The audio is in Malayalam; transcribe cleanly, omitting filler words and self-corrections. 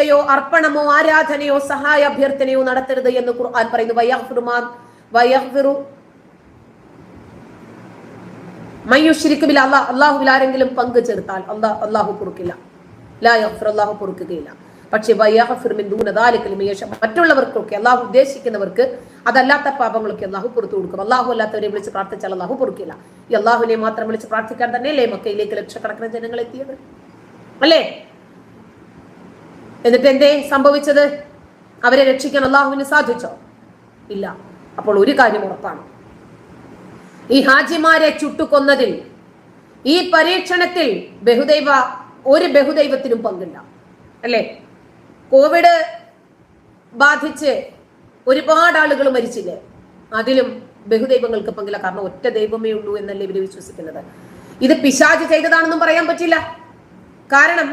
യോ അർപ്പണമോ ആരാധനയോ സഹായ അഭ്യർത്ഥനയോ നടത്തരുത് എന്ന് ഖുർആൻ പറയുന്നു. അള്ളാഹുവിൽ ആരെങ്കിലും പങ്കു ചേർത്താൽ അള്ളാഹു പൊറുക്കില്ല. അള്ളാഹു പൊറുക്കുകയില്ല. പക്ഷെ മറ്റുള്ളവർക്കൊക്കെ അള്ളാഹു ഉദ്ദേശിക്കുന്നവർക്ക് അതല്ലാത്ത പാപങ്ങളൊക്കെ അള്ളാഹു പുറത്തു കൊടുക്കും. അള്ളാഹു അല്ലാത്തവരെ വിളിച്ച് പ്രാർത്ഥിച്ചാൽ അള്ളാഹു പൊറുക്കില്ല. ഈ അള്ളാഹുവിനെ മാത്രം വിളിച്ച് പ്രാർത്ഥിക്കാൻ തന്നെയല്ലേ മക്കയിലേക്ക് ലക്ഷക്കണക്കിന് ജനങ്ങൾ എത്തിയത്, അല്ലേ? എന്നിട്ട് എന്തേ സംഭവിച്ചത്? അവരെ രക്ഷിക്കാൻ അള്ളാഹുവിന് സാധിച്ചോ? ഇല്ല. അപ്പോൾ ഒരു കാര്യം ഉറപ്പാണ്, ഈ ഹാജിമാരെ ചുട്ടുകൊന്നതിൽ, ഈ പരീക്ഷണത്തിൽ ഒരു ബഹുദൈവത്തിനും പങ്കില്ല, അല്ലേ? കോവിഡ് ബാധിച്ച് ഒരുപാട് ആളുകൾ മരിച്ചില്ലേ? അതിലും ബഹുദൈവങ്ങൾക്ക് പങ്കില്ല. കാരണം ഒറ്റ ദൈവമേ ഉള്ളൂ എന്നല്ലേ ഇവര് വിശ്വസിക്കുന്നത്. ഇത് പിശാച് ചെയ്തതാണെന്നും പറയാൻ പറ്റില്ല. കാരണം